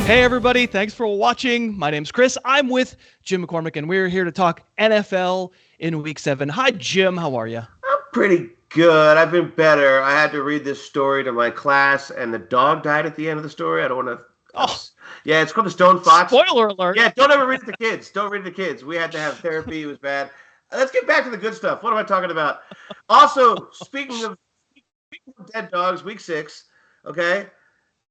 Hey, everybody. Thanks for watching. My name's Chris. I'm with Jim McCormick, and we're here to talk NFL in Week 7. Hi, Jim. How are you? I'm pretty good. I've been better. I had to read this story to my class, and the dog died at the end of the story. I don't want to. Oh, yeah, it's called the Stone Fox. spoiler alert. Yeah, don't ever read it to kids. Don't read it to kids. We had to have therapy. It was bad. Let's get back to the good stuff. What am I talking about? Also, speaking of dead dogs, Week 6, okay?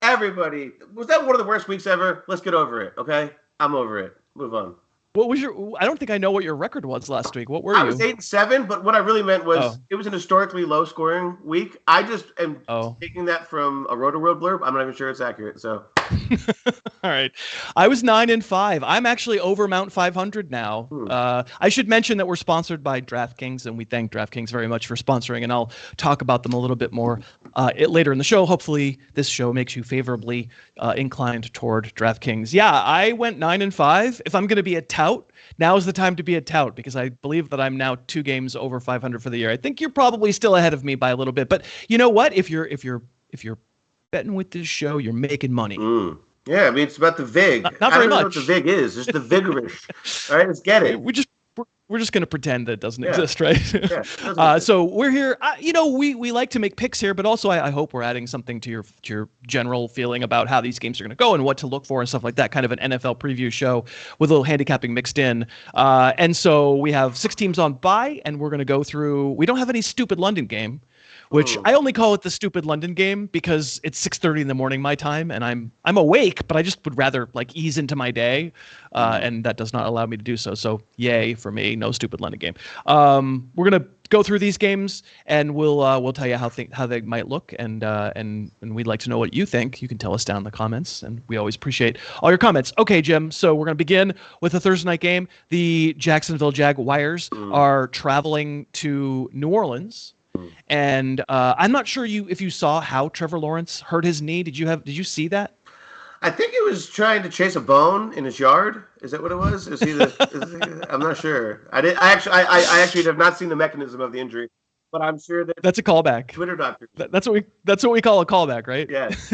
Everybody, was that one of the worst weeks ever? Let's get over it, okay? I'm over it. Move on. What was your? I don't think I know what your record was last week. What were I you? was 8-7, but what I really meant was It was an historically low-scoring week. I just am taking that from a Roto-World blurb. I'm not even sure it's accurate. So, all right, I was 9-5. I'm actually over Mount 500 now. I should mention that we're sponsored by DraftKings, and we thank DraftKings very much for sponsoring. And I'll talk about them a little bit more later in the show. Hopefully, this show makes you favorably inclined toward DraftKings. Yeah, I went 9-5. If I'm going to be a tout, now is the time to be a tout, because I believe that I'm now 2 games over 500 for the year. I think you're probably still ahead of me by a little bit, but you know what? If you're betting with this show, you're making money. Yeah, I mean, it's about the vig. Not very much. I don't know what the vig is. It's the vigorish. All right, let's get it. We're just going to pretend that it doesn't exist, right? Yeah, so we're here. We like to make picks here, but also I hope we're adding something to your general feeling about how these games are going to go and what to look for and stuff like that. Kind of an NFL preview show with a little handicapping mixed in. And so we have 6 teams on bye, and we're going to go through. We don't have any stupid London game, which I only call it the stupid London game because it's 6:30 in the morning my time, and I'm awake, but I just would rather ease into my day, and that does not allow me to do so. So yay for me, no stupid London game. We're gonna go through these games, and we'll tell you how they might look, and we'd like to know what you think. You can tell us down in the comments, and we always appreciate all your comments. Okay, Jim. So we're gonna begin with a Thursday night game. The Jacksonville Jaguars are traveling to New Orleans. And I'm not sure if you saw how Trevor Lawrence hurt his knee. Did you see that? I think he was trying to chase a bone in his yard. Is that what it was? I'm not sure. I actually have not seen the mechanism of the injury, but I'm sure that's a callback. Twitter doctor. That's what we call a callback, right? Yes.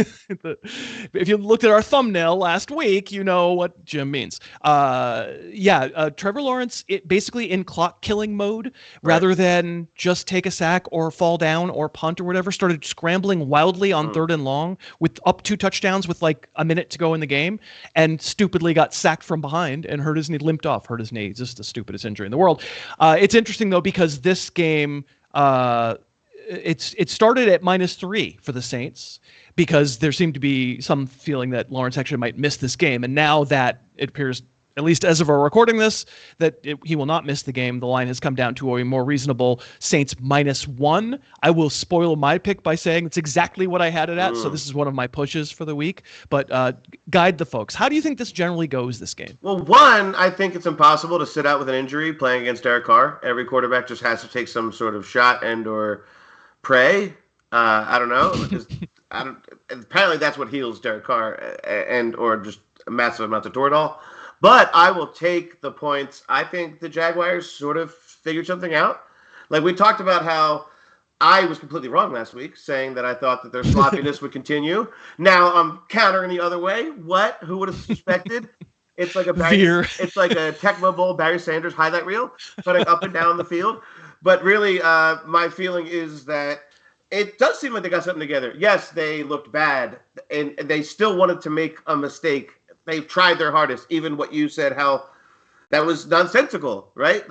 If you looked at our thumbnail last week, you know what Jim means. Trevor Lawrence, basically in clock killing mode, rather than just take a sack or fall down or punt or whatever, started scrambling wildly on 3rd and long with up 2 touchdowns with a minute to go in the game, and stupidly got sacked from behind and hurt his knee, limped off, hurt his knee. Just the stupidest injury in the world. It's interesting though, because this game, it started at -3 for the Saints because there seemed to be some feeling that Lawrence actually might miss this game. And now that it appears, at least as of our recording this, that he will not miss the game, the line has come down to a more reasonable Saints -1. I will spoil my pick by saying it's exactly what I had it at. So this is one of my pushes for the week, but guide the folks. How do you think this generally goes, this game? Well, one, I think it's impossible to sit out with an injury playing against Derek Carr. Every quarterback just has to take some sort of shot and or pray. I don't know. Apparently that's what heals Derek Carr and or just massive amounts of Toradol. But I will take the points. I think the Jaguars sort of figured something out. We talked about how I was completely wrong last week, saying that I thought that their sloppiness would continue. Now I'm countering the other way. What? Who would have suspected? It's like a Tecmo Bowl Barry Sanders highlight reel, cutting up and down the field. But really, my feeling is that it does seem like they got something together. Yes, they looked bad, and they still wanted to make a mistake. They tried their hardest, even what you said, how that was nonsensical, right?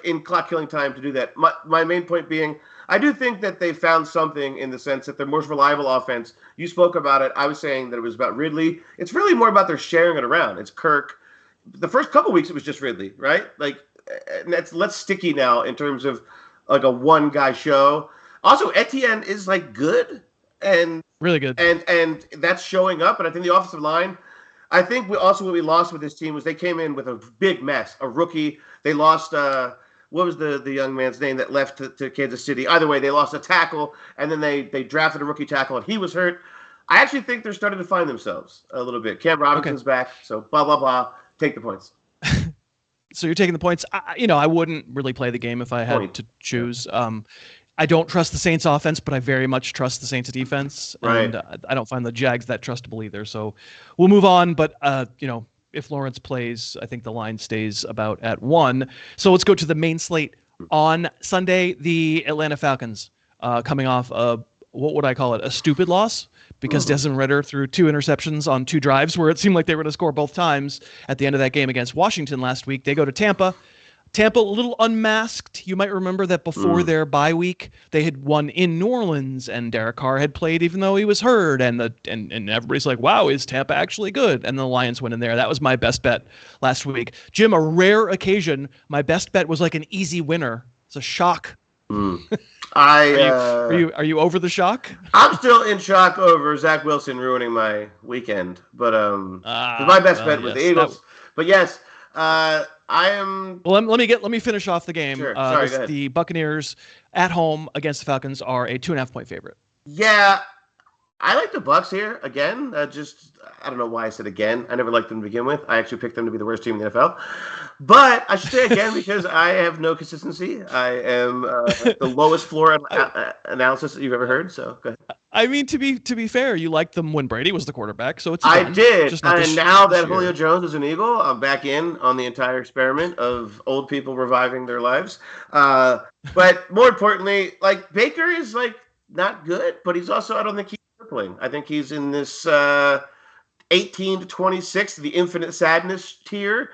In clock killing time to do that. My main point being, I do think that they found something in the sense that their most reliable offense, you spoke about it. I was saying that it was about Ridley. It's really more about their sharing it around. It's Kirk. The first couple weeks, it was just Ridley, right? That's less sticky now in terms of a one guy show. Also, Etienne is good and really good. And that's showing up. And I think the offensive line, I think what we lost with this team was they came in with a big mess. A rookie. They lost, what was the young man's name that left to Kansas City? Either way, they lost a tackle, and then they drafted a rookie tackle, and he was hurt. I actually think they're starting to find themselves a little bit. Cam Robinson's back, so blah, blah, blah. Take the points. So you're taking the points. I wouldn't really play the game if I had to choose. I don't trust the Saints offense, but I very much trust the Saints defense. Right. And I don't find the Jags that trustable either. So we'll move on. But, if Lawrence plays, I think the line stays about at 1. So let's go to the main slate. On Sunday, the Atlanta Falcons coming off what would I call it? A stupid loss, because Desmond Ridder threw 2 interceptions on 2 drives where it seemed like they were going to score both times at the end of that game against Washington last week. They go to Tampa. Tampa, a little unmasked. You might remember that before their bye week, they had won in New Orleans, and Derek Carr had played even though he was hurt, and everybody's like, wow, is Tampa actually good? And the Lions went in there. That was my best bet last week. Jim, a rare occasion, my best bet was like an easy winner. It's a shock. Are you over the shock? I'm still in shock over Zach Wilson ruining my weekend, but my best bet was the Eagles. But yes, I am. Well, let me finish off the game. Sure. Sorry, go ahead. The Buccaneers at home against the Falcons are a 2.5-point favorite. Yeah, I like the Bucs here again. I don't know why I said again. I never liked them to begin with. I actually picked them to be the worst team in the NFL. But I should say again because I have no consistency. I am the lowest floor analysis that you've ever heard. So go ahead. I mean, to be fair, you liked them when Brady was the quarterback, so it's. I did, just and now that Julio Jones is an Eagle, I'm back in on the entire experiment of old people reviving their lives. But more importantly, like Baker is like not good, but he's also, I don't think he's crippling. I think he's in this 18 to 26, the infinite sadness tier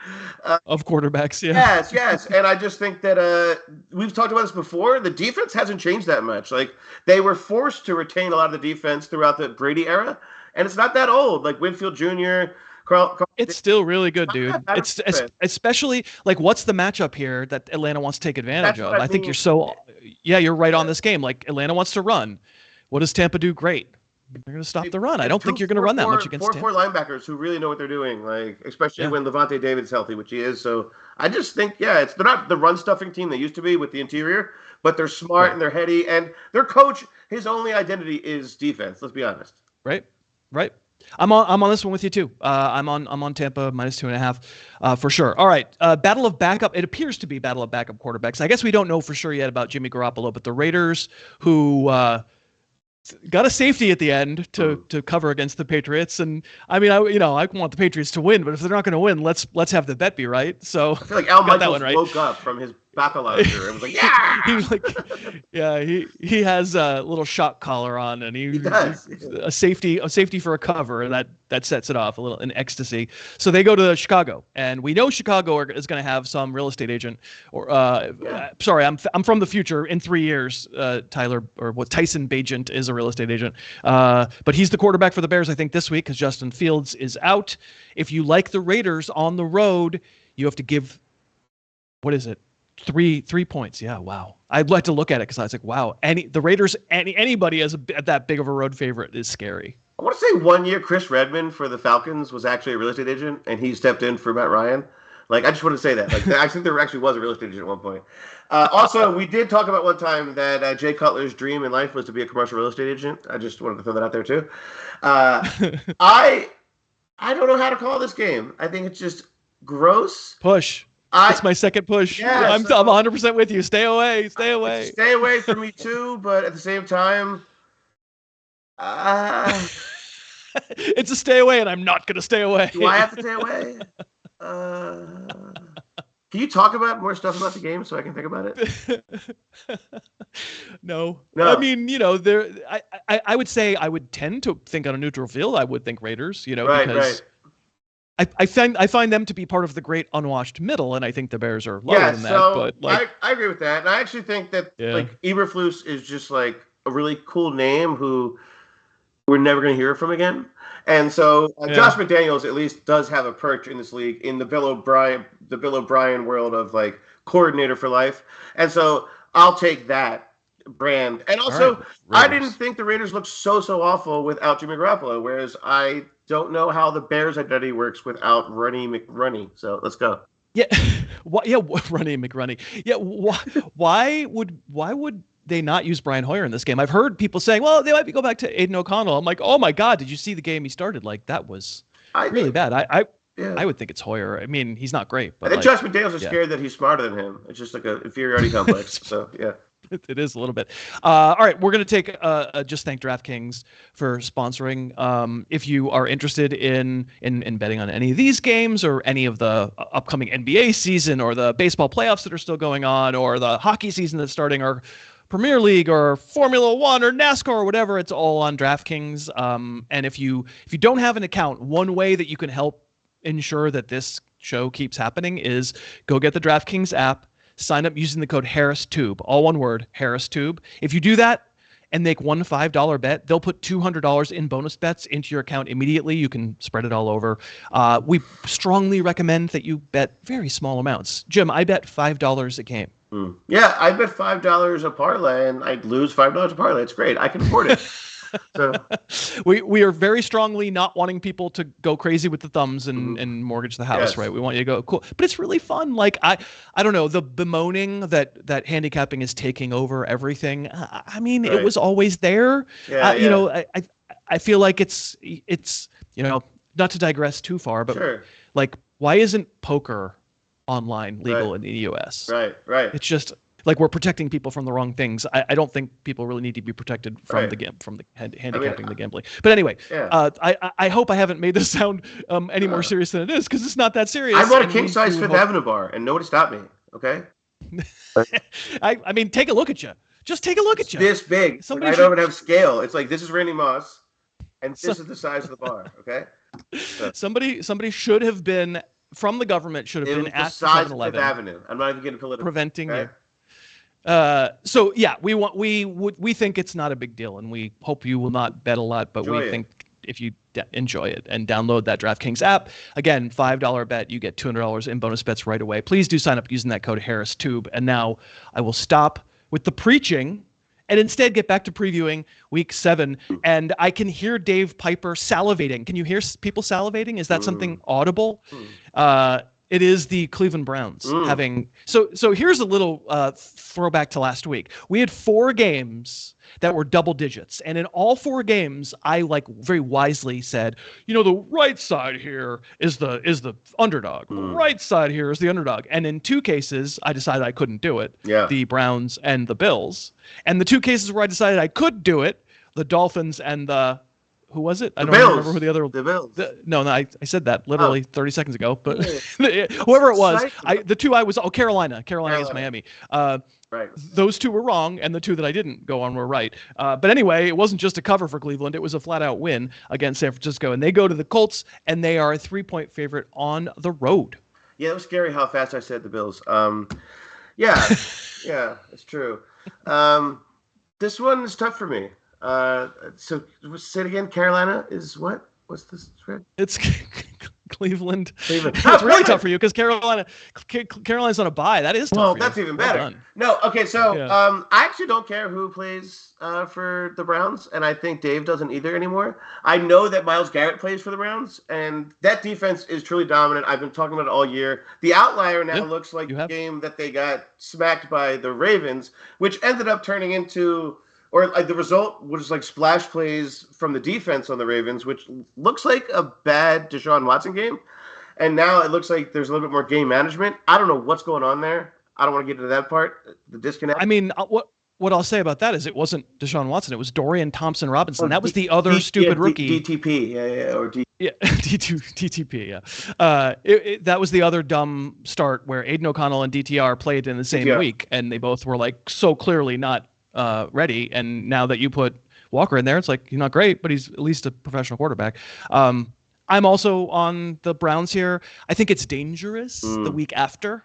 of quarterbacks. Yeah. Yes, and I just think that we've talked about this before. The defense hasn't changed that much. Like they were forced to retain a lot of the defense throughout the Brady era, and it's not that old. Like Winfield Jr., Carl it's still really good, dude. It's especially like what's the matchup here that Atlanta wants to take advantage of? I think you're right on this game. Like Atlanta wants to run. What does Tampa do? Great. They're going to stop the run. I don't think you're going to run that much against Tampa. 4 linebackers who really know what they're doing, like especially when Levante David's healthy, which he is. So I just think, they're not the run stuffing team they used to be with the interior, but they're smart and they're heady, and their coach, his only identity is defense. Let's be honest. Right. I'm on this one with you too. I'm on Tampa -2.5 for sure. All right, battle of backup. It appears to be battle of backup quarterbacks. I guess we don't know for sure yet about Jimmy Garoppolo, but the Raiders, who got a safety at the end to cover against the Patriots, and I mean, I want the Patriots to win, but if they're not going to win, let's have the bet be right. So I feel like Al Michaels woke up from his baccalaureate and was like, he has a little shock collar on, and he does a safety for a cover, and that sets it off a little in ecstasy. So they go to Chicago, and we know Chicago is going to have some real estate agent, or sorry, I'm from the future. In 3 years, Tyson Bagent is a real estate agent, but he's the quarterback for the Bears, I think, this week because Justin Fields is out. If you like the Raiders on the road, you have to give, what is it? 3 points. Yeah, wow. I'd like to look at it because I was like, wow. The Raiders, anybody as that big of a road favorite is scary. I want to say 1 year Chris Redmond for the Falcons was actually a real estate agent, and he stepped in for Matt Ryan. Like, I just want to say that. Like, I think there actually was a real estate agent at one point. Also, we did talk about one time that Jay Cutler's dream in life was to be a commercial real estate agent. I just wanted to throw that out there too. I don't know how to call this game. I think it's just gross. Push. It's my second push. Yeah, I'm 100% with you. Stay away. Stay away. Stay away from me too, but at the same time, it's a stay away, and I'm not going to stay away. Do I have to stay away? Can you talk about more stuff about the game so I can think about it? No. I mean, I would say I would tend to think on a neutral field. I would think Raiders, because I find them to be part of the great unwashed middle, and I think the Bears are lower than that. So but I agree with that, and I actually think that like Eberflus is just like a really cool name who we're never going to hear from again. And so Josh McDaniels at least does have a perch in this league in the Bill O'Brien world of like coordinator for life. And so I'll take that brand. And also, I didn't think the Raiders looked so awful without Jimmy Garoppolo, whereas I don't know how the Bears' identity works without Runny McRunny. So let's go. Yeah, Runny McRunny. Yeah, why would they not use Brian Hoyer in this game? I've heard people saying, well, they might go back to Aiden O'Connell. I'm like, oh my God, did you see the game he started? Like, that was really bad. I would think it's Hoyer. I mean, he's not great. But I think Josh McDaniels is scared that he's smarter than him. It's just like an inferiority complex. So, yeah. It is a little bit. All right, we're going to take just thank DraftKings for sponsoring. If you are interested in betting on any of these games or any of the upcoming NBA season or the baseball playoffs that are still going on or the hockey season that's starting or Premier League or Formula One or NASCAR or whatever, it's all on DraftKings. And if you don't have an account, one way that you can help ensure that this show keeps happening is go get the DraftKings app. Sign up using the code HarrisTube, all one word, HarrisTube. If you do that and make one $5 bet, they'll put $200 in bonus bets into your account immediately. You can spread it all over. We strongly recommend that you bet very small amounts. Jim, I bet $5 a game. Yeah, I bet $5 a parlay, and I'd lose $5 a parlay. It's great. I can afford it. So we are very strongly not wanting people to go crazy with the thumbs and mortgage the house, right? We want you to go cool, but it's really fun. Like I don't know, the bemoaning that handicapping is taking over everything. I mean, It was always there. You know, I feel like it's you know, not to digress too far, but like why isn't poker online legal in the U.S.? Right. It's just. Like we're protecting people from the wrong things. I don't think people really need to be protected from the handicapping the gambling. But anyway, I hope I haven't made this sound any more serious than it is because it's not that serious. I bought a king size Fifth Avenue bar and nobody stopped me. Okay. I mean, take a look at you. Just take a look at you. This big. I don't even have scale. It's like this is Randy Moss, and this is the size of the bar. Okay. So. Somebody should have been from the government. Should have been at 7-Eleven. Fifth Avenue. I'm not even getting political. Preventing you. So yeah, we think it's not a big deal, and we hope you will not bet a lot, but we think if you enjoy it and download that DraftKings app, again, $5 bet, you get $200 in bonus bets right away. Please do sign up using that code HarrisTube. And now I will stop with the preaching and instead get back to previewing Week 7. And I can hear Dave Pyper salivating. Can you hear people salivating? Is that something audible? It is the Cleveland Browns having so here's a little throwback to last week. We had 4 games that were double digits, and in all 4 games I very wisely said, you know, the right side here is the underdog. The right side here is the underdog. And in 2 cases I decided I couldn't do it. The Browns and the Bills. And the 2 cases where I decided I could do it, the Dolphins and the who was it? I don't remember who the other. The Bills. No, I said that literally 30 seconds ago. But whoever it was, the 2 I was. Carolina against Miami. Right. Those 2 were wrong, and the 2 that I didn't go on were right. But anyway, it wasn't just a cover for Cleveland; it was a flat-out win against San Francisco, and they go to the Colts, and they are a 3-point favorite on the road. Yeah, it was scary how fast I said the Bills. Yeah, it's true. This one is tough for me. So say it again. Carolina is what? What's the spread? It's Cleveland. It's really tough for you because Carolina's on a bye. That is tough. Well, that's even better. Well no, okay. So I actually don't care who plays for the Browns, and I think Dave doesn't either anymore. I know that Myles Garrett plays for the Browns, and that defense is truly dominant. I've been talking about it all year. The outlier now looks like the game that they got smacked by the Ravens, which ended up turning into. Or the result was like splash plays from the defense on the Ravens, which looks like a bad Deshaun Watson game. And now it looks like there's a little bit more game management. I don't know what's going on there. I don't want to get into that part, the disconnect. I mean, what I'll say about that is it wasn't Deshaun Watson. It was Dorian Thompson-Robinson. That was the other stupid rookie. DTP, or DTP, yeah. That was the other dumb start where Aiden O'Connell and DTR played in the same week, and they both were like so clearly not ready. And now that you put Walker in there, it's like he's not great, but he's at least a professional quarterback. I'm also on the Browns here. I think it's dangerous the week after.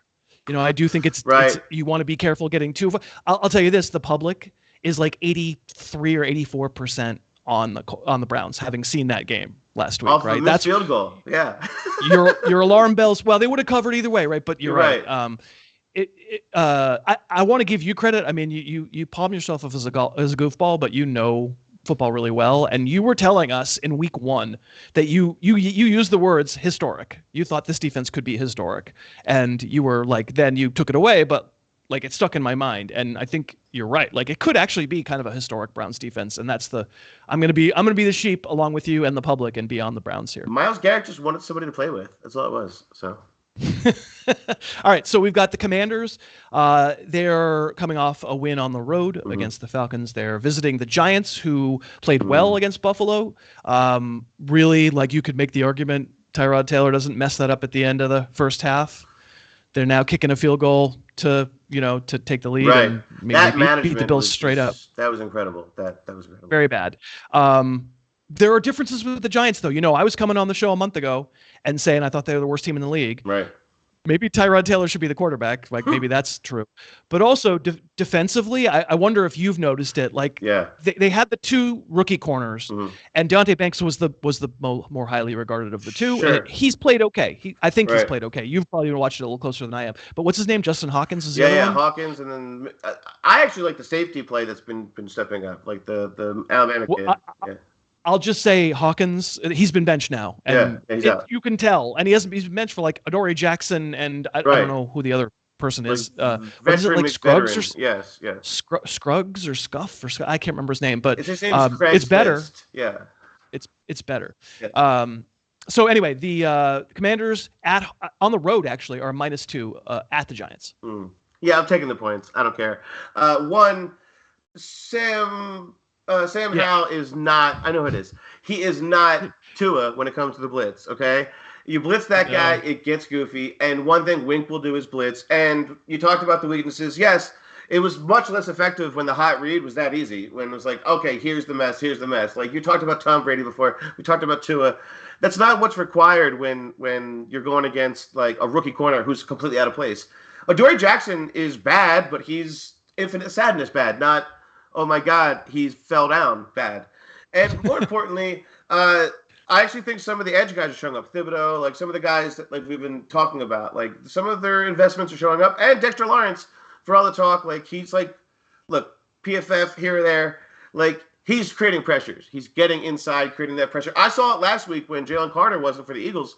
You know, I do think it's you want to be careful getting too. I'll tell you this: the public is like 83 or 84% on the Browns, having seen that game last week. Off right, that's field goal. Yeah, your alarm bells. Well, they would have covered either way, right? But you're right. I want to give you credit. I mean, you palm yourself as a goofball, but you know football really well. And you were telling us in week 1 that you used the words historic. You thought this defense could be historic, and you were like, then you took it away, but like it stuck in my mind. And I think you're right. Like it could actually be kind of a historic Browns defense, and that's I'm gonna be the sheep along with you and the public and be on the Browns here. Myles Garrett just wanted somebody to play with. That's all it was. So. All right, so we've got the Commanders. They're coming off a win on the road against the Falcons. They're visiting the Giants, who played well against Buffalo. Really, like, you could make the argument Tyrod Taylor doesn't mess that up at the end of the first half. They're now kicking a field goal to take the lead and maybe beat the Bills straight up. That was incredible. That was incredible. Very bad. There are differences with the Giants, though. I was coming on the show a month ago and saying I thought they were the worst team in the league. Right. Maybe Tyrod Taylor should be the quarterback. Like, maybe that's true. But also defensively, I wonder if you've noticed it. Like, they had the two rookie corners, and Deonte Banks was the more highly regarded of the two. Sure. And he's played okay. I think he's played okay. You've probably watched it a little closer than I have. But what's his name? Justin Hawkins is the other one? Hawkins, and then I actually like the safety play that's been stepping up, like the Alabama kid. I'll just say Hawkins, he's been benched now. And you can tell. And he's been benched for like Adoree Jackson, and I don't know who the other person is. What is it, like Scruggs? Yes. Scruggs or Scuff? I can't remember his name, but his name's Craig it's better. Fist. Yeah. It's better. Yeah. So anyway, the Commanders on the road actually are -2 at the Giants. Yeah, I'm taking the points. I don't care. Sam Howell is not. I know who it is. He is not Tua when it comes to the blitz. Okay, you blitz that guy, it gets goofy. And one thing Wink will do is blitz. And you talked about the weaknesses. Yes, it was much less effective when the hot read was that easy. When it was like, okay, here's the mess. Like you talked about Tom Brady before. We talked about Tua. That's not what's required when you're going against like a rookie corner who's completely out of place. Adoree Jackson is bad, but he's infinite sadness bad, not, oh my God, he fell down bad. And more importantly, I actually think some of the edge guys are showing up. Thibodeau, like some of the guys that like we've been talking about, like some of their investments are showing up. And Dexter Lawrence, for all the talk, like he's like, look, PFF here or there, like he's creating pressures. He's getting inside, creating that pressure. I saw it last week when Jalen Carter wasn't for the Eagles.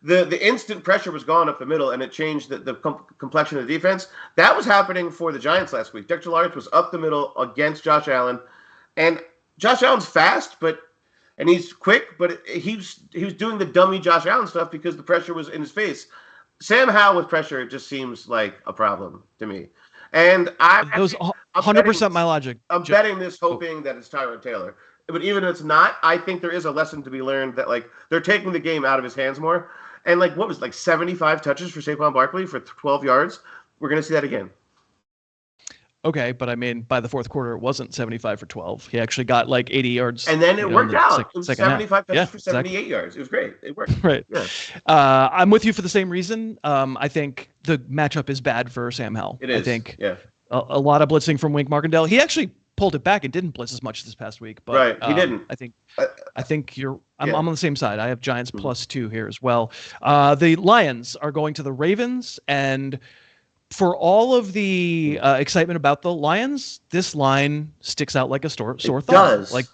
The instant pressure was gone up the middle, and it changed the complexion of the defense. That was happening for the Giants last week. Dexter Lawrence was up the middle against Josh Allen, and Josh Allen's fast, and he's quick, but he was doing the dummy Josh Allen stuff because the pressure was in his face. Sam Howell with pressure just seems like a problem to me. And that was 100% my logic. I'm betting this, hoping that it's Tyrod Taylor. But even if it's not, I think there is a lesson to be learned that like they're taking the game out of his hands more. And like what was 75 touches for Saquon Barkley for 12 yards? We're going to see that again. Okay, but I mean, by the fourth quarter, it wasn't 75 for 12. He actually got like 80 yards. And then it worked out. It was 75 touches for 78 yards. It was great. It worked. Right. Yeah. I'm with you for the same reason. I think the matchup is bad for Sam Howell. It is. I think a lot of blitzing from Wink Martindale. He actually pulled it back and didn't blitz as much this past week. But, right, he didn't. I think I'm on the same side. I have Giants +2 here as well. The Lions are going to the Ravens, and for all of the excitement about the Lions, this line sticks out like a sore thumb. Does. Like,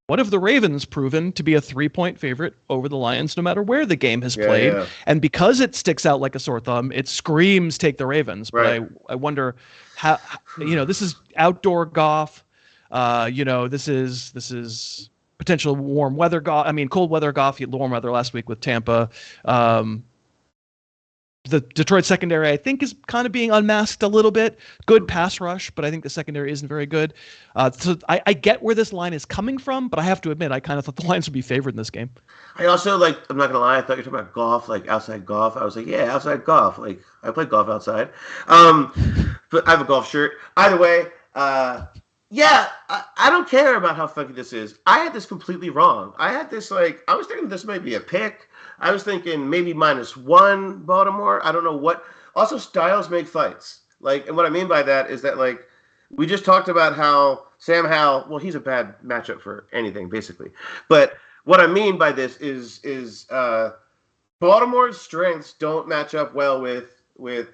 what have the Ravens proven to be a 3-point favorite over the Lions no matter where the game has played? Yeah. And because it sticks out like a sore thumb, it screams take the Ravens. Right. But I wonder how, this is outdoor golf. This is potential warm weather golf. I mean, cold weather golf. Warm weather last week with Tampa. The Detroit secondary, I think, is kind of being unmasked a little bit. Good pass rush, but I think the secondary isn't very good. So I get where this line is coming from, but I have to admit, I kind of thought the Lions would be favored in this game. I also, I'm not going to lie, I thought you were talking about golf, like outside golf. I was like, yeah, outside golf. Like, I play golf outside. But I have a golf shirt. Either way, I don't care about how funky this is. I had this completely wrong. I had this, I was thinking this might be a pick. I was thinking maybe -1 Baltimore. I don't know what. Also, styles make fights. And what I mean by that is that, we just talked about how Sam Howell, well, he's a bad matchup for anything, basically. But what I mean by this is Baltimore's strengths don't match up well with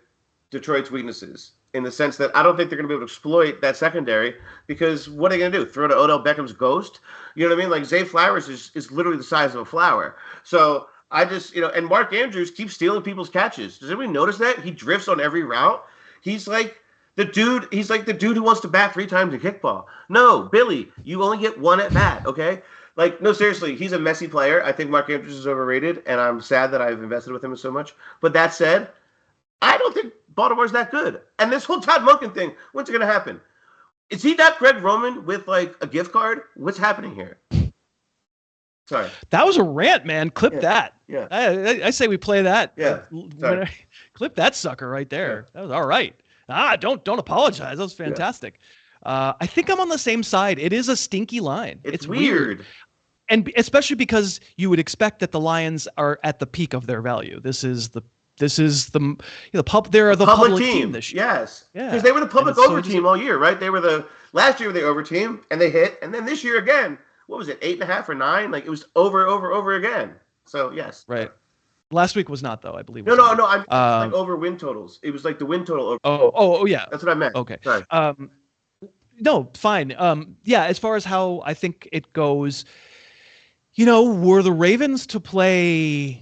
Detroit's weaknesses, in the sense that I don't think they're going to be able to exploit that secondary, because what are they going to do? Throw to Odell Beckham's ghost? You know what I mean? Zay Flowers is literally the size of a flower. So I just, and Mark Andrews keeps stealing people's catches. Does anybody notice that? He drifts on every route. He's like the dude who wants to bat 3 times in kickball. No, Billy, you only get 1 at bat, okay? Like, no, seriously, he's a messy player. I think Mark Andrews is overrated, and I'm sad that I've invested with him so much. But that said, I don't think Baltimore's that good. And this whole Todd Monken thing, when's it going to happen? Is he not Greg Roman with, like, a gift card? What's happening here? Sorry. That was a rant, man. Clip that. Yeah. I say we play that. Yeah. Clip that sucker right there. Yeah. That was all right. Don't apologize. That was fantastic. Yeah. I think I'm on the same side. It is a stinky line. It's weird. And especially because you would expect that the Lions are at the peak of their value. This is the public team this year. Yes. Yeah. Because they were the public over team all year, right? They were last year they over team and they hit, and then this year again. What was it, 8.5 or 9? Like, it was over again. So, yes. Right. Last week was not, though, I believe. No. I'm like over win totals. It was like the win total. Oh, yeah. That's what I meant. Okay. Sorry. No, fine. Yeah, as far as how I think it goes, were the Ravens to play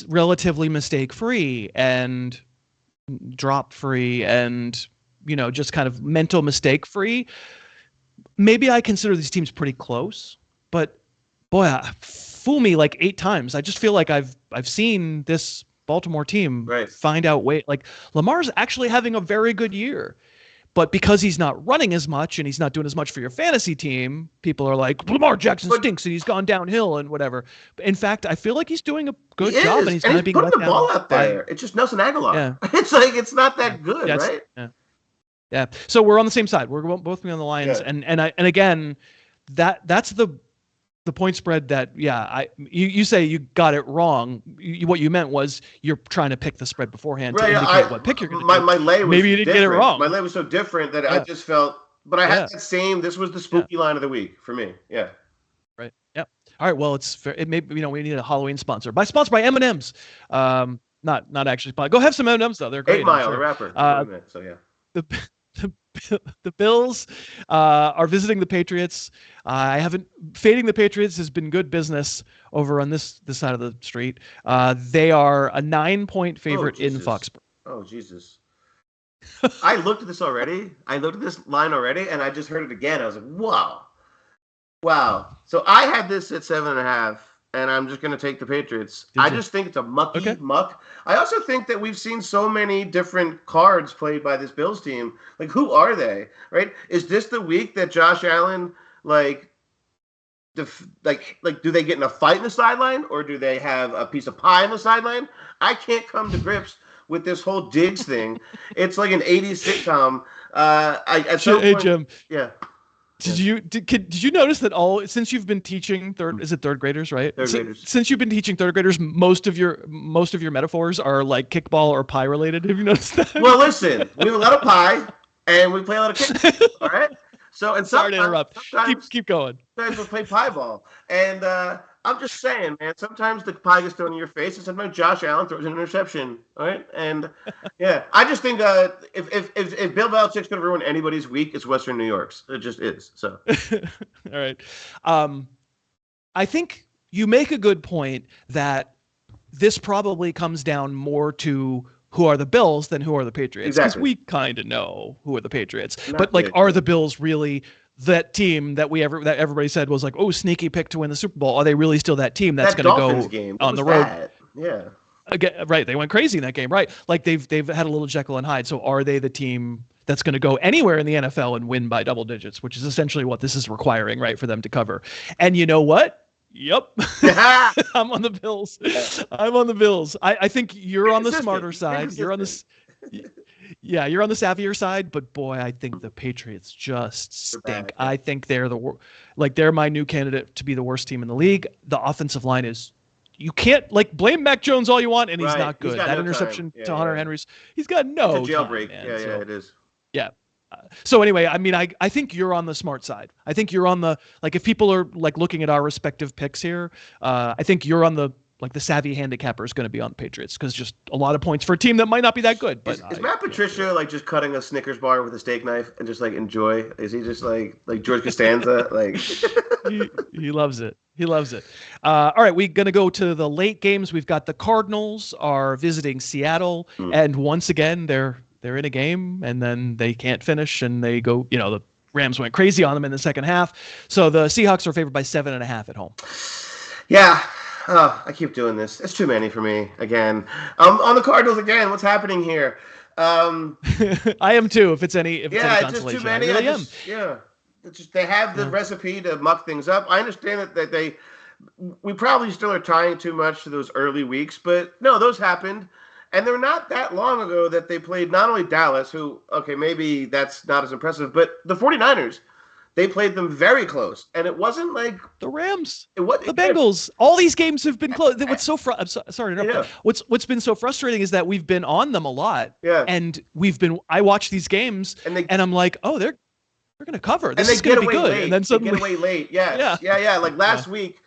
relatively mistake-free and drop-free and, just kind of mental mistake-free, maybe I consider these teams pretty close, but boy, fool me like 8 times. I just feel like I've seen this Baltimore team find out like Lamar's actually having a very good year, but because he's not running as much and he's not doing as much for your fantasy team, people are like, Lamar Jackson stinks and he's gone downhill and whatever. In fact, I feel like he's doing a good job and he's kind of being putting the ball out there. It's just Nelson Aguilar. Yeah. It's like it's not that good, right? Yeah. Yeah, so we're on the same side. We're both on the Lions, and again, that's the point spread that you say you got it wrong. What you meant was you're trying to pick the spread beforehand to indicate what pick you're going to do. My lay was maybe you didn't get it wrong. My lay was so different that I just felt, but I had that same. This was the spooky line of the week for me. Yeah. Right. Yep. All right. Well, it may we need a Halloween sponsor. Sponsored by M&Ms. Not actually. Go have some M&Ms though. They're great. 8 Mile, the rapper. So yeah. The Bills are visiting the Patriots. Fading the Patriots has been good business over on this side of the street. They are a 9-point favorite in Foxborough. Oh, Jesus. I looked at this already. I looked at this line already, and I just heard it again. I was like, wow. So I had this at 7.5. And I'm just going to take the Patriots. I just think it's a muck. I also think that we've seen so many different cards played by this Bills team. Like, who are they, right? Is this the week that Josh Allen, do they get in a fight in the sideline? Or do they have a piece of pie in the sideline? I can't come to grips with this whole Diggs thing. It's like an 80s sitcom. Hey, Jim. Yeah. Did you notice that since you've been teaching third graders, right? Third graders. Since you've been teaching third graders, most of your metaphors are like kickball or pie related. Have you noticed that? Well, listen, we have a lot of pie and we play a lot of kickball. All right. So sorry to interrupt. Keep going. Sometimes we'll play pie ball, and I'm just saying, man. Sometimes the pie gets thrown in your face, and sometimes Josh Allen throws an interception. All right, and I just think if Bill Belichick's going to ruin anybody's week, it's Western New York's. It just is. So, all right. I think you make a good point that this probably comes down more to who are the Bills than who are the Patriots. Because we kind of know who are the Patriots. Are the Bills really that team that that everybody said was like, oh, sneaky pick to win the Super Bowl? Are they really still that team that's going to go on the road? Yeah. Again, right. They went crazy in that game. Right. Like they've had a little Jekyll and Hyde. So are they the team that's going to go anywhere in the NFL and win by double digits, which is essentially what this is requiring, right, for them to cover? And you know what? Yep. I'm on the Bills. I think you're on the smarter side. You're on the you're on the savvier side, but boy, I think the Patriots just stink. I think they're they're my new candidate to be the worst team in the league. The offensive line is, you can't blame Mac Jones all you want, and he's not good. That interception to Hunter Henry's, he's got no it's a jailbreak. Time, man. It is. Yeah. So anyway, I mean, I think you're on the smart side. I think you're on the, if people are looking at our respective picks here, I think you're on the savvy handicapper is going to be on the Patriots because just a lot of points for a team that might not be that good. But is Matt Patricia just cutting a Snickers bar with a steak knife and just enjoy? Is he just like George Costanza? He loves it. He loves it. All right, we're going to go to the late games. We've got the Cardinals are visiting Seattle, and once again they're in a game and then they can't finish and they go, Rams went crazy on them in the second half. So the Seahawks are favored by 7.5 at home. Yeah. I keep doing this. It's too many for me again. On the Cardinals again. What's happening here? I am too. If it's any it's consolation, just too many. I really am. Yeah. It's just they have the recipe to muck things up. I understand that we probably still are tying too much to those early weeks, but no, those happened. And they're not that long ago that they played not only Dallas, who, okay, maybe that's not as impressive, but the 49ers. They played them very close, and it wasn't like the Rams, the Bengals. All these games have been close. What's so sorry to interrupt. What's been so frustrating is that we've been on them a lot. Yeah. And I watch these games, and I'm like, oh, they're going to cover. This is going to be good. Late. And then suddenly they get away late. Yes. Yeah. Like last week,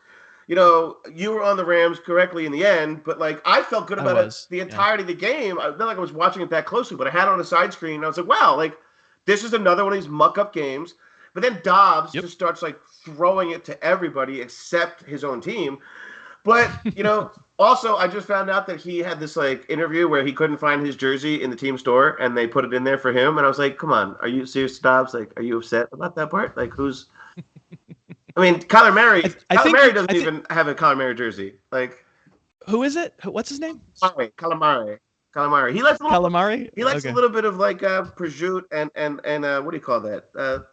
you were on the Rams correctly in the end, but like I felt good about it the entirety of the game. Not like I was watching it that closely, but I had it on a side screen, and I was like, wow, like this is another one of these muck-up games. But then Dobbs just starts like throwing it to everybody except his own team. But, also I just found out that he had this like interview where he couldn't find his jersey in the team store and they put it in there for him. And I was like, come on, are you serious, Dobbs? Like, are you upset about that part? Like I mean, Kyler Murray, Kyler Murray doesn't even have a Kyler Murray jersey. Like, who is it? What's his name? Kyler Murray. He likes a little bit of like prosciutto and what do you call that?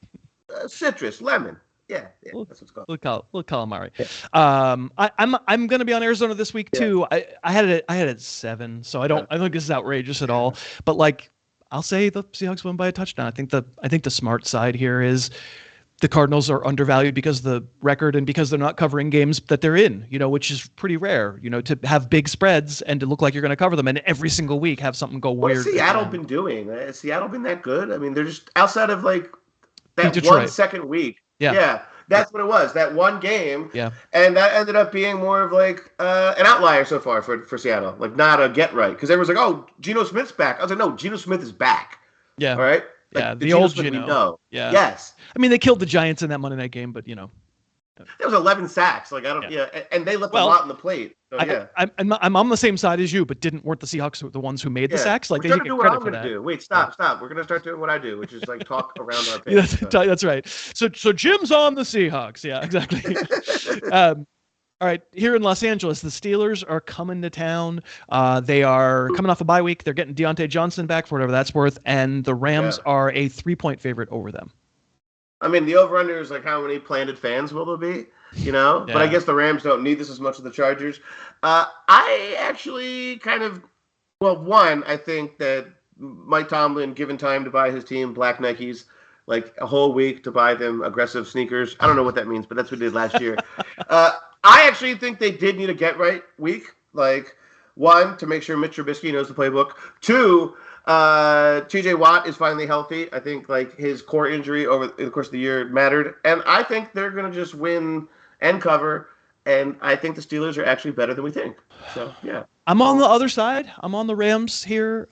Citrus, lemon. Yeah, that's what it's called. Little calamari. Yeah. I'm going to be on Arizona this week too. I had it at 7, so I don't think this is outrageous at all. But like, I'll say the Seahawks win by a touchdown. I think the smart side here is the Cardinals are undervalued because of the record and because they're not covering games that they're in, which is pretty rare, to have big spreads and to look like you're going to cover them and every single week have something go weird. What's Seattle been doing? Has Seattle been that good? I mean, they're just outside of like that Detroit. 1 second week. Yeah. That's what it was. That one game. Yeah. And that ended up being more of like an outlier so far for Seattle. Like not a get right. Because everyone's like, oh, Geno Smith's back. I was like, no, Geno Smith is back. Yeah. All right? Like, the old Geno. We know. Yeah. Yes. I mean, they killed the Giants in that Monday night game, but There was 11 sacks. Like I don't. Yeah. And they left a lot on the plate. So, I'm on the same side as you, but weren't the Seahawks the ones who made the sacks? Like, we're they trying to do what I'm going to do. Wait, stop. We're going to start doing what I do, which is like talk around our page. That's right. So Jim's on the Seahawks. Yeah, exactly. All right, here in Los Angeles, the Steelers are coming to town. They are coming off a bye week. They're getting Deontay Johnson back for whatever that's worth, and the Rams are a 3-point favorite over them. I mean, the over-under is like how many planted fans will there be? But I guess the Rams don't need this as much as the Chargers. I actually I think that Mike Tomlin, given time to buy his team black Nikes, like a whole week to buy them aggressive sneakers. I don't know what that means, but that's what he did last year. I actually think they did need a get-right week. Like, 1, to make sure Mitch Trubisky knows the playbook. 2, TJ Watt is finally healthy. I think like his core injury over the course of the year mattered. And I think they're going to just win and cover. And I think the Steelers are actually better than we think. So, yeah. I'm on the other side. I'm on the Rams here.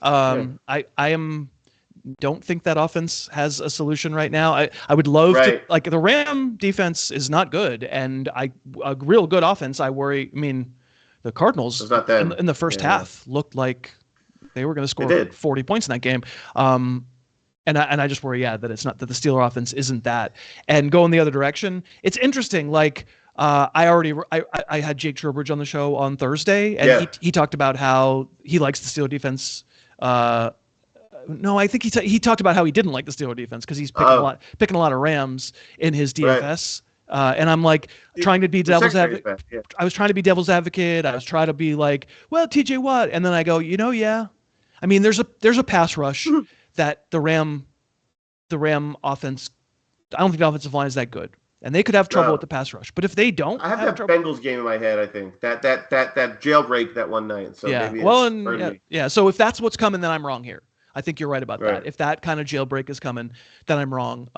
Don't think that offense has a solution right now. I would love to, like, the Ram defense is not good. And a real good offense, I worry. I mean, the Cardinals in the first half looked like they were going to score 40 points in that game. And I just worry, that it's not that the Steeler offense isn't that. And going the other direction, it's interesting. Like, I had Jake Trowbridge on the show on Thursday, and he talked about how he likes the Steeler defense. No, I think he talked about how he didn't like the Steeler defense because he's picking a lot of Rams in his DFS. And I'm like trying to be devil's advocate. Yeah. I was trying to be devil's advocate. I was trying to be like, well, TJ Watt, and then I go, I mean, there's a pass rush that the Ram offense. I don't think the offensive line is that good, and they could have trouble with the pass rush. But if they don't, I have that Bengals game in my head. I think that jailbreak that one night. So maybe So if that's what's coming, then I'm wrong here. I think you're right about that. If that kind of jailbreak is coming, then I'm wrong.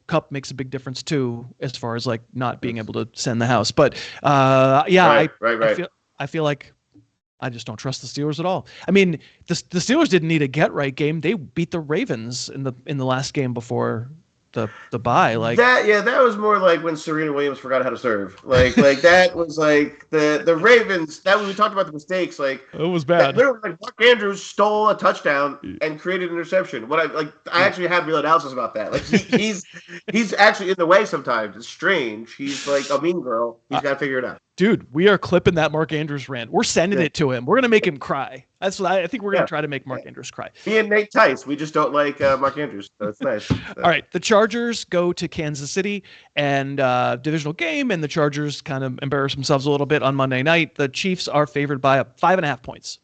Cup makes a big difference too, as far as like not being able to send the house. But I feel like I just don't trust the Steelers at all. I mean, the Steelers didn't need a get right game. They beat the Ravens in the last game before the bye. Like that was more like when Serena Williams forgot how to serve. Like that was like the Ravens. That when we talked about the mistakes, like it was bad. Literally, like Mark Andrews stole a touchdown and created an interception. I actually had real analysis about that. Like he's actually in the way sometimes. It's strange. He's like a mean girl. He's got to figure it out. Dude, we are clipping that Mark Andrews rant. We're sending it to him. We're gonna make him cry. That's what I think. We're gonna try to make Mark Andrews cry. Me and Nate Tice, we just don't like Mark Andrews. So it's nice. So. All right, the Chargers go to Kansas City and divisional game, and the Chargers kind of embarrass themselves a little bit on Monday night. The Chiefs are favored by 5.5 points.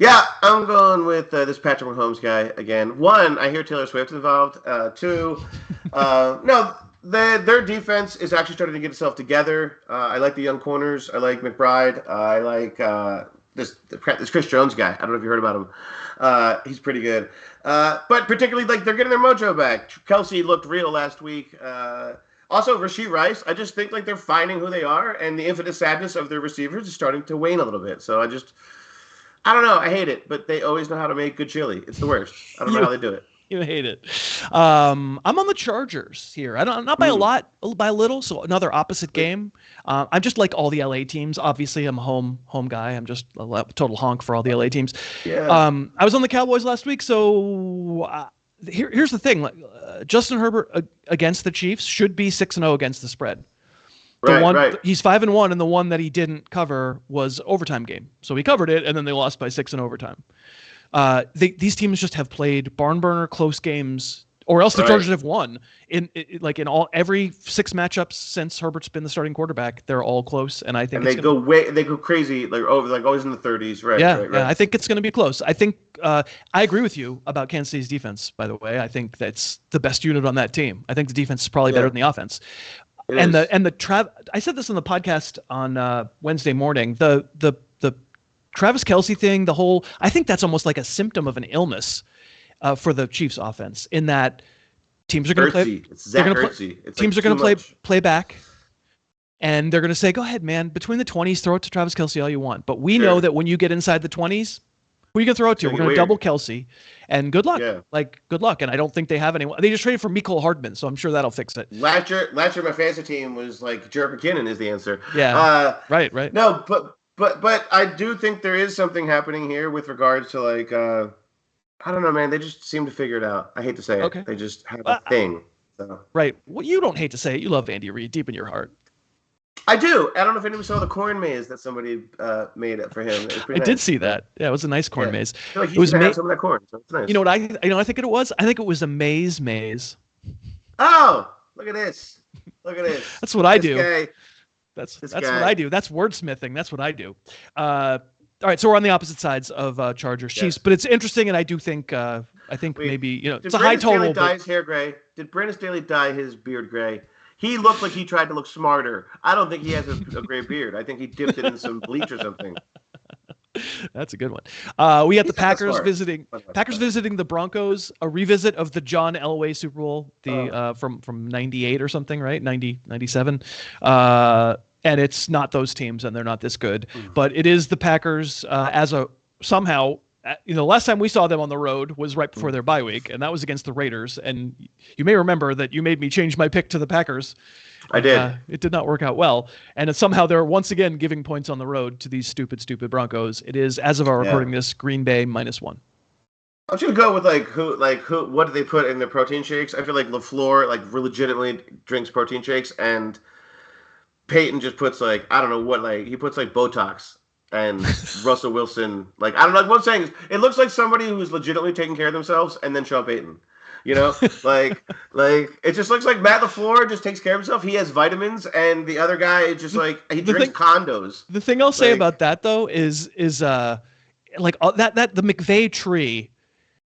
Yeah, I'm going with this Patrick Mahomes guy again. One, I hear Taylor Swift involved. Two, no. Their defense is actually starting to get itself together. I like the young corners. I like McBride. I like this Chris Jones guy. I don't know if you heard about him. He's pretty good. But particularly, like, they're getting their mojo back. Kelsey looked real last week. Also, Rashee Rice. I just think like they're finding who they are, and the infinite sadness of their receivers is starting to wane a little bit. So I don't know. I hate it, but they always know how to make good chili. It's the worst. I don't know how they do it. You hate it. I'm on the Chargers here. I'm not by a lot, by a little. So another opposite game. I'm just like all the LA teams. Obviously, I'm a home guy. I'm just a total honk for all the LA teams. Yeah. I was on the Cowboys last week, so here's the thing: Justin Herbert against the Chiefs should be 6-0 against the spread. Right. He's 5-1, and the one that he didn't cover was overtime game. So he covered it, and then they lost by 6 in overtime. These teams just have played barn burner close games, or else the Chargers have won in every 6 matchups since Herbert's been the starting quarterback. They're all close, and I think they go crazy, like always in the 30s. Right. Yeah. I think it's going to be close. I think I agree with you about Kansas City's defense. By the way, I think that's the best unit on that team. I think the defense is probably better than the offense. I said this on the podcast on Wednesday morning. The Travis Kelce thing, I think that's almost like a symptom of an illness for the Chiefs offense, in that teams are going to play. Teams are going to play back, and they're going to say, "Go ahead, man. Between the 20s, throw it to Travis Kelce all you want." But we know that when you get inside the 20s, who are you going to throw it to? We're going to double Kelce, and good luck. Yeah. Good luck. And I don't think they have anyone. They just traded for Mecole Hardman, so I'm sure that'll fix it. Last year, my fantasy team was like Jarrett McKinnon is the answer. Yeah. Right. No, But I do think there is something happening here with regards to like I don't know, man. They just seem to figure it out. I hate to say it. They just have a thing. So. Right. Well, you don't hate to say it. You love Andy Reid deep in your heart. I do. I don't know if anyone saw the corn maze that somebody made for him. I did see that. Yeah, it was a nice corn maze. I feel like it was some of that corn, so it's nice. You know what I think it was? I think it was a maze. Oh, look at this. That's what I do. Guy. That's what I do. That's wordsmithing. That's what I do. All right, so we're on the opposite sides of Chargers Chiefs, but it's interesting, and I do think maybe it's a high total. Did Brandon Staley dye his hair gray? Did Brandon Staley dye his beard gray? He looked like he tried to look smarter. I don't think he has a gray beard. I think he dipped it in some bleach or something. That's a good one. We got the Packers visiting the Broncos, a revisit of the John Elway Super Bowl, from 98 or something, right? 97. And it's not those teams, and they're not this good. But it is the Packers somehow. The last time we saw them on the road was right before their bye week, and that was against the Raiders. And you may remember that you made me change my pick to the Packers. I did. It did not work out well. And somehow they're once again giving points on the road to these stupid Broncos. It is, as of our recording this, Green Bay -1. I'm just gonna go with what do they put in their protein shakes? I feel like LaFleur legitimately drinks protein shakes, and Peyton just puts I don't know what, he puts Botox. And Russell Wilson, I don't know what I'm saying. It looks like somebody who's legitimately taking care of themselves, and then Sean Payton. It just looks like Matt LaFleur just takes care of himself. He has vitamins, and the other guy is just he drinks condos. The thing I'll say about that though is that the McVay tree.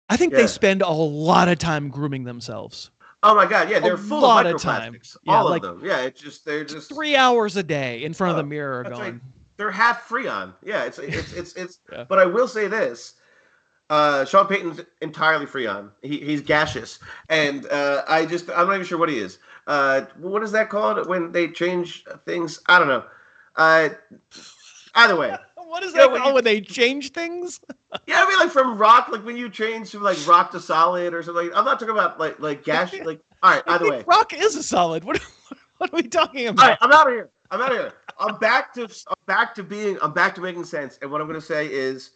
I think they spend a lot of time grooming themselves. Oh my God! Yeah, they're full of microplastics. All of them. Yeah, they're just 3 hours a day in front of the mirror going. Right. They're half Freon. Yeah, it's yeah. But I will say this. Sean Payton's entirely Freon. He's gaseous. And I'm not even sure what he is. What is that called when they change things? I don't know. Either way. What is that called when they change things? Yeah, I mean, like from rock, like when you change from like rock to solid or something. I'm not talking about like gas. Like, all right, either way, rock is a solid. What are we talking about? All right, I'm out of here. I'm back to making sense. And what I'm going to say is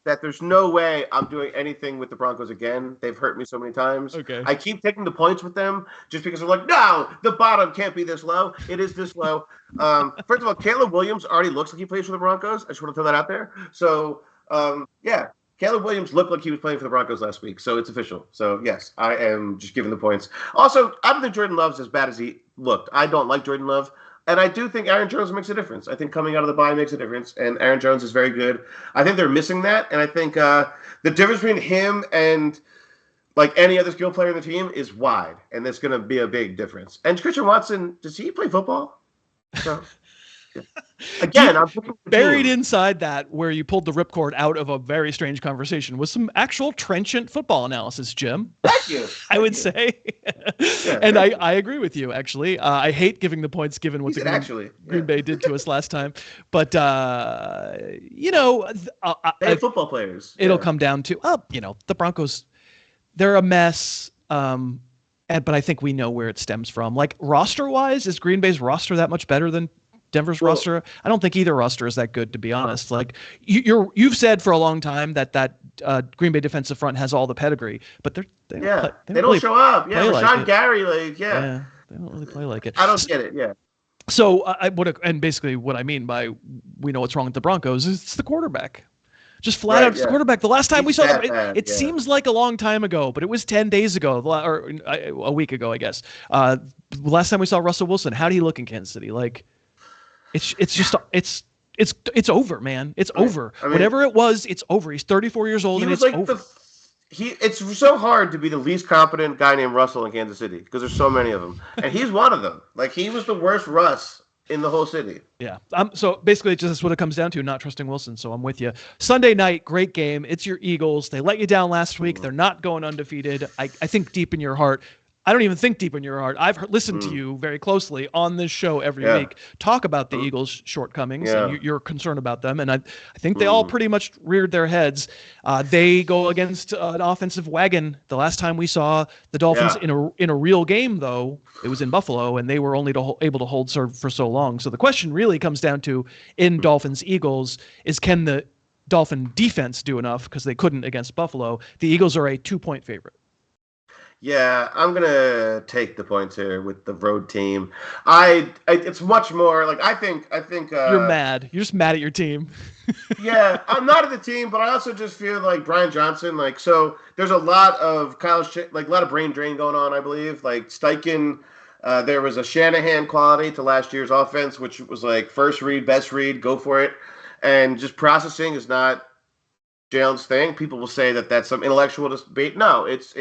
that there's no way I'm doing anything with the Broncos again. They've hurt me so many times. Okay. I keep taking the points with them just because I'm like, no, the bottom can't be this low. It is this low. First of all, Caleb Williams already looks like he plays for the Broncos. I just want to throw that out there. So, yeah, Caleb Williams looked like he was playing for the Broncos last week. So it's official. So, yes, I am just giving the points. Also, I don't think Jordan Love's as bad as he looked. I don't like Jordan Love. And I do think Aaron Jones makes a difference. I think coming out of the bye makes a difference, and Aaron Jones is very good. I think they're missing that, and I think the difference between him and like any other skill player in the team is wide, and that's going to be a big difference. And Christian Watson, does he play football? So, yeah. Again, I'm buried inside that where you pulled the ripcord out of a very strange conversation was some actual trenchant football analysis, Jim. Thank you. I would say. Yeah, and I agree with you, actually. I hate giving the points given what Green Bay did to us last time. But, football players. It'll come down to, the Broncos, they're a mess. But I think we know where it stems from. Like roster-wise, is Green Bay's roster that much better than Denver's roster? I don't think either roster is that good, to be honest. Like you've said for a long time that Green Bay defensive front has all the pedigree, but they don't show up. Yeah, Rashawn Gary, they don't really play like it. I don't get it. Yeah. So and basically what I mean by we know what's wrong with the Broncos is it's the quarterback. Just flat out, it's the quarterback. The last time we saw them, it seems like a long time ago, but it was 10 days ago, or a week ago, I guess. Last time we saw Russell Wilson, how did he look in Kansas City? Like, it's over, man. It's over. I mean, whatever it was, it's over. He's 34 years old, and it's over. It's so hard to be the least competent guy named Russell in Kansas City because there's so many of them, and he's one of them. Like he was the worst Russ in the whole city. Yeah. So basically, that's what it comes down to, not trusting Wilson. So I'm with you. Sunday night, great game. It's your Eagles. They let you down last week. They're not going undefeated. I think deep in your heart. I don't even think deep in your heart. I've listened to you very closely on this show every week talk about the Eagles' shortcomings. And you're concerned about them. And I think they all pretty much reared their heads. They go against an offensive wagon. The last time we saw the Dolphins in a real game, though, it was in Buffalo, and they were only able to hold serve for so long. So the question really comes down to, in Dolphins Eagles, is can the Dolphin defense do enough? Because they couldn't against Buffalo. The Eagles are a 2-point favorite. Yeah, I'm gonna take the points here with the road team. It's much more like I think. You're mad. You're just mad at your team. Yeah, I'm not at the team, but I also just feel like Brian Johnson. Like, so there's a lot of a lot of brain drain going on. I believe like Steichen. There was a Shanahan quality to last year's offense, which was like first read, best read, go for it, and just processing is not Jalen's thing. People will say that that's some intellectual debate. No, it's.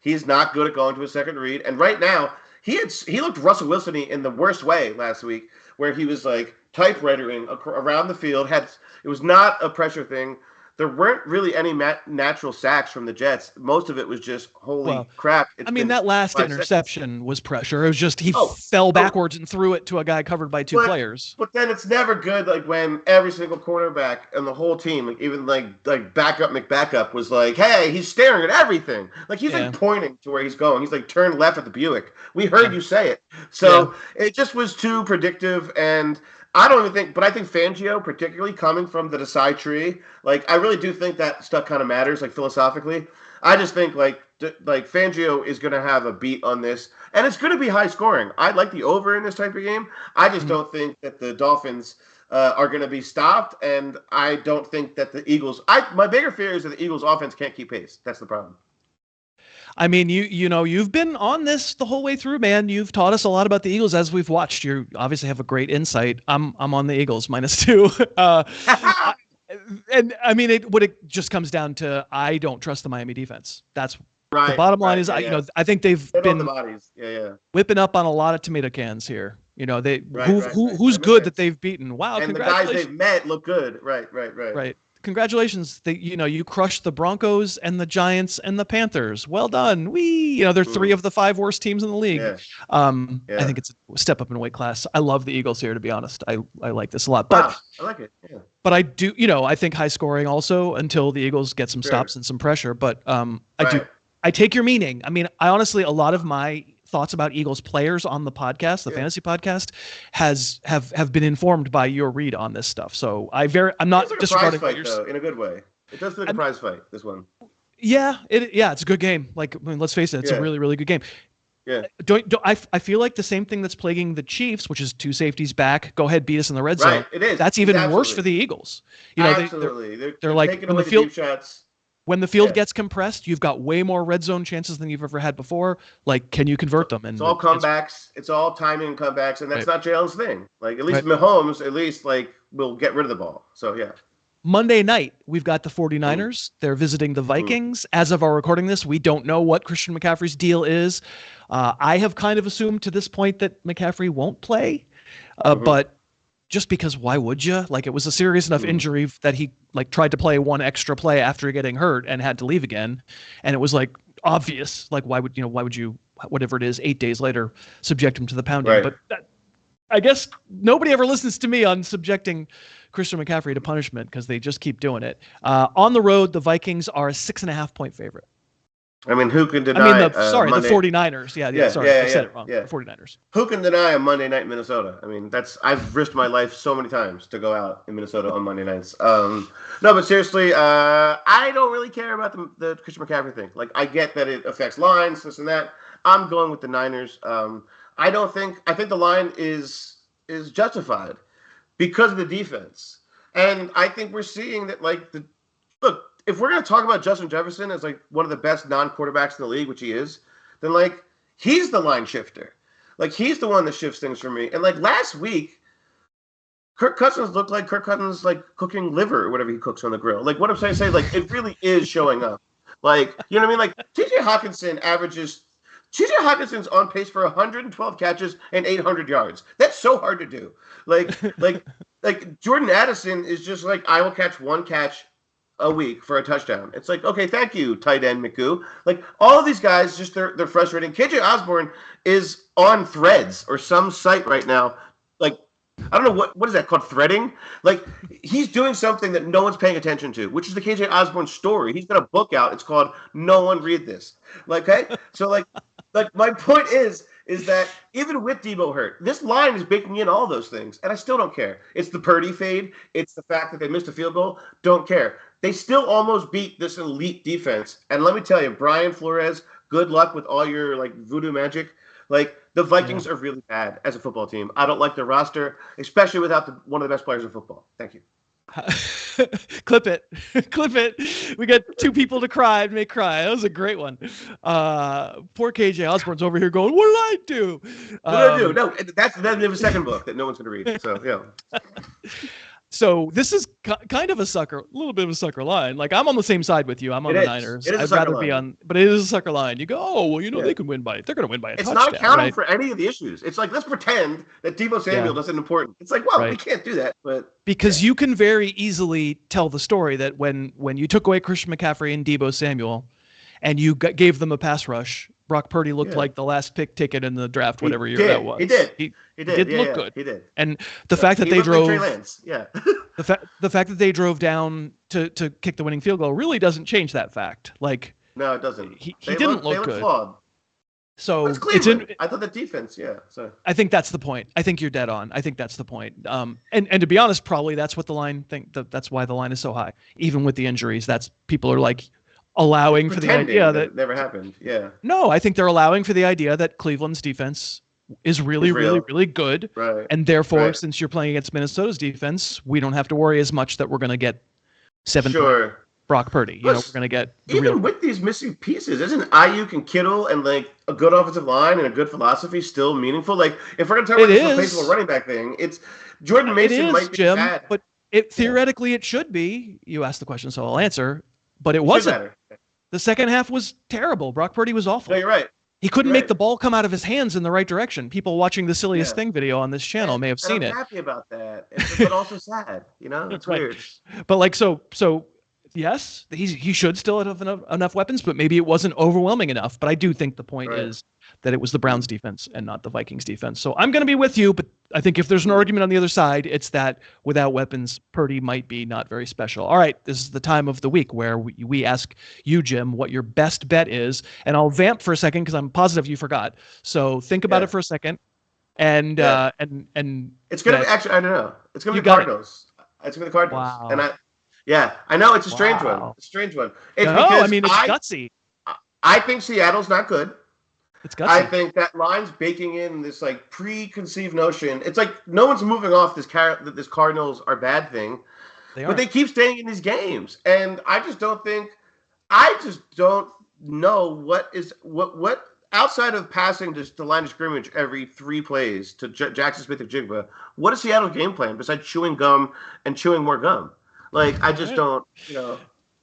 He's not good at going to a second read. And right now, he looked Russell Wilson-y in the worst way last week, where he was like typewritering around the field. It was not a pressure thing. There weren't really any natural sacks from the Jets. Most of it was just, holy crap. That last interception was pressure. It was just he fell backwards and threw it to a guy covered by two players. But then it's never good like when every single cornerback and the whole team, like even like backup McBackup was like, hey, he's staring at everything. Like he's like pointing to where he's going. He's like, turn left at the Buick. We heard you say it. So it just was too predictive, and I don't even think, but I think Fangio, particularly coming from the Desai tree, like I really do think that stuff kind of matters, like philosophically. I just think like Fangio is going to have a beat on this, and it's going to be high scoring. I like the over in this type of game. I just don't think that the Dolphins are going to be stopped, and I don't think that the Eagles. My bigger fear is that the Eagles' offense can't keep pace. That's the problem. I mean, you've been on this the whole way through, man. You've taught us a lot about the Eagles as we've watched. You obviously have a great insight. I'm on the Eagles -2. And I mean, it just comes down to I don't trust the Miami defense. That's right. The bottom line is I think they've been the bodies. whipping up on a lot of tomato cans here. Who's good that they've beaten? Wow, and the guys they've met look good. Right. congratulations. You crushed the Broncos and the Giants and the Panthers. Well done. They're three of the 5 worst teams in the league. Yeah. I think it's a step up in weight class. I love the Eagles here, to be honest. I like this a lot. Wow, But I like it. Yeah. but I do, I think high scoring also until the Eagles get some stops and some pressure. But I take your meaning. I mean, I honestly, a lot of my thoughts about Eagles players on the podcast, the fantasy podcast, have been informed by your read on this stuff. So I'm not disregarding what you're saying in a good way. It does feel like a prize fight. This one. Yeah, it's a good game. Like, let's face it, it's a really, really good game. Yeah. I feel like the same thing that's plaguing the Chiefs, which is 2 safeties back, go ahead, beat us in the red zone. Right, it is. That's even worse for the Eagles. Absolutely. They're like, taking away the deep shots. When the field gets compressed, you've got way more red zone chances than you've ever had before. Like, can you convert them? And it's all comebacks. It's all timing and comebacks, and that's not Jalen's thing. Like, at least Mahomes, will get rid of the ball. So, yeah. Monday night, we've got the 49ers. They're visiting the Vikings. As of our recording this, we don't know what Christian McCaffrey's deal is. I have kind of assumed to this point that McCaffrey won't play, but just because why would you? Like, it was a serious enough injury that he tried to play one extra play after getting hurt and had to leave again. And it was obvious, why would you, whatever it is, 8 days later, subject him to the pounding? Right. But I guess nobody ever listens to me on subjecting Christian McCaffrey to punishment because they just keep doing it. On the road, the Vikings are a 6.5-point favorite. I mean, who can deny? The 49ers. I said it wrong. Yeah. The 49ers. Who can deny a Monday night in Minnesota? I mean, I've risked my life so many times to go out in Minnesota on Monday nights. No, but seriously, I don't really care about the Christian McCaffrey thing. Like, I get that it affects lines, this and that. I'm going with the Niners. I think the line is justified because of the defense. And I think we're seeing that, look, if we're going to talk about Justin Jefferson as one of the best non-quarterbacks in the league, which he is, then he's the line shifter. He's the one that shifts things for me. And last week, Kirk Cousins looked like Kirk Cousins cooking liver or whatever he cooks on the grill. What I'm saying, it really is showing up. You know what I mean? TJ Hawkinson's on pace for 112 catches and 800 yards. That's so hard to do. Jordan Addison is just I will catch one catch a week for a touchdown. It's okay, thank you, tight end McGoo. All of these guys, just they're frustrating. KJ Osborne is on Threads or some site right now. I don't know what is that called, threading? He's doing something that no one's paying attention to, which is the KJ Osborne story. He's got a book out. It's called No One Read This. Okay? So my point is that even with Debo hurt, this line is baking in all those things, and I still don't care. It's the Purdy fade. It's the fact that they missed a field goal. Don't care. They still almost beat this elite defense. And let me tell you, Brian Flores, good luck with all your voodoo magic. The Vikings are really bad as a football team. I don't like their roster, especially without one of the best players in football. Thank you. Clip it. Clip it. We got 2 people to cry and make cry. That was a great one. Poor KJ Osborne's over here going, what did I do? What did I do? No, that's the name of a second book that no one's going to read. So, yeah. So this is kind of a little bit of a sucker line. I'm on the same side with you. I'm on the Niners. I'd rather be on, but it is a sucker line. You go, oh, well, they can win they're going to win by a touchdown. It's not accounting for any of the issues. It's let's pretend that Debo Samuel doesn't important. It's we can't do that. But because you can very easily tell the story that when you took away Christian McCaffrey and Debo Samuel and you gave them a pass rush, Brock Purdy looked like the last pick ticket in the draft, whatever year that was. He did. He did look good. He did. And the fact that they drove, like Trey Lance. Yeah. the fact that they drove down to kick the winning field goal really doesn't change that fact. No, it doesn't. He didn't look good. Flawed. So I thought the defense. Yeah. So I think that's the point. I think you're dead on. I think that's the point. And to be honest, probably that's what the line that's why the line is so high, even with the injuries. That's people are allowing for the idea that never happened. Yeah. No, I think they're allowing for the idea that Cleveland's defense is really, really, really good. Right. And therefore, since you're playing against Minnesota's defense, we don't have to worry as much that we're going to get 7 Brock Purdy. We're going to get even with these missing pieces, isn't Ayuk and Kittle and a good offensive line and a good philosophy still meaningful? If we're going to talk about this replaceable running back thing, it's Jordan Mason might be Jim, bad. But theoretically it should be. You asked the question, so I'll answer. But it wasn't. The second half was terrible. Brock Purdy was awful. No, you're right. He couldn't make Right. the ball come out of his hands in the right direction. People watching the Silliest Yeah. Thing video on this channel may have seen I'm it. happy about that, but also sad. It's Right. weird. But like so yes, he should still have enough weapons, but maybe it wasn't overwhelming enough. But I do think the point is that it was the Browns defense and not the Vikings defense. So I'm going to be with you, but I think if there's an argument on the other side, it's that without weapons, Purdy might be not very special. All right, this is the time of the week where we ask you, Jim, what your best bet is, and I'll vamp for a second because I'm positive you forgot. So think about it for a second, and it's gonna be actually I don't know. It's gonna be Cardinals. It's gonna be the Cardinals, Wow. and I know it's a strange one. It's a strange one. It's no, because I mean it's gutsy. I think Seattle's not good. It's gutsy. I think that line's baking in this like preconceived notion. It's like no one's moving off this that this Cardinals are bad thing, but they keep staying in these games, and I just don't know what outside of passing just the line of scrimmage every 3 plays to Jackson Smith and Jigba. What is Seattle's game plan besides chewing gum and chewing more gum? Like I just don't.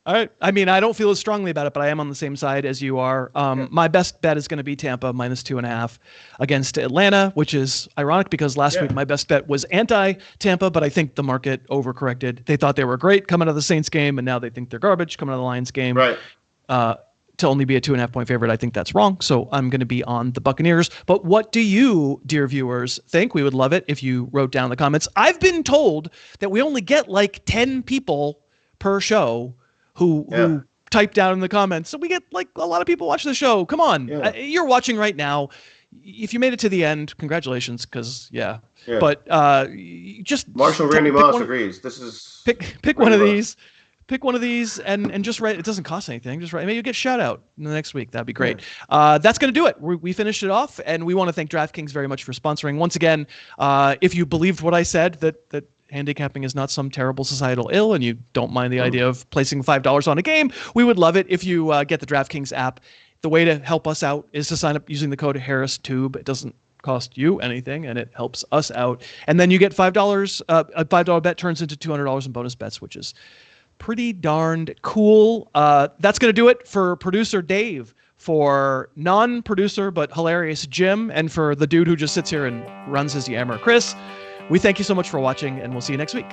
All right. I mean, I don't feel as strongly about it, but I am on the same side as you are. My best bet is going to be Tampa -2.5 against Atlanta, which is ironic because last week my best bet was anti-Tampa, but I think the market overcorrected. They thought they were great coming out of the Saints game, and now they think they're garbage coming out of the Lions game. Right. To only be a 2.5-point favorite, I think that's wrong. So I'm going to be on the Buccaneers. But what do you, dear viewers, think? We would love it if you wrote down in the comments. I've been told that we only get like 10 people per show who type down in the comments. So we get like a lot of people watch the show. Come on. You're watching right now. If you made it to the end, congratulations. Because but just Marshall Randy Moss agrees. This is pick one of these. Pick one of these and just write. It doesn't cost anything. Just write. Maybe you get shout out in the next week. That'd be great. That's going to do it. We finished it off, and we want to thank DraftKings very much for sponsoring. Once again, if you believed what I said, that handicapping is not some terrible societal ill, and you don't mind the idea of placing $5 on a game, we would love it if you get the DraftKings app. The way to help us out is to sign up using the code HarrisTube. It doesn't cost you anything, and it helps us out. And then you get $5. A $5 bet turns into $200 in bonus bets, which is pretty darned cool. That's going to do it for producer Dave, for non-producer but hilarious Jim, and for the dude who just sits here and runs his Yammer, Chris. We thank you so much for watching, and we'll see you next week.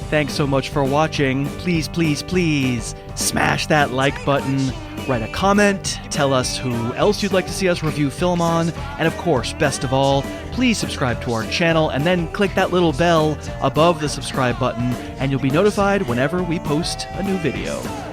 Thanks so much for watching. Please, please, please smash that like button, write a comment, tell us who else you'd like to see us review film on, and of course, best of all, please subscribe to our channel and then click that little bell above the subscribe button, and you'll be notified whenever we post a new video.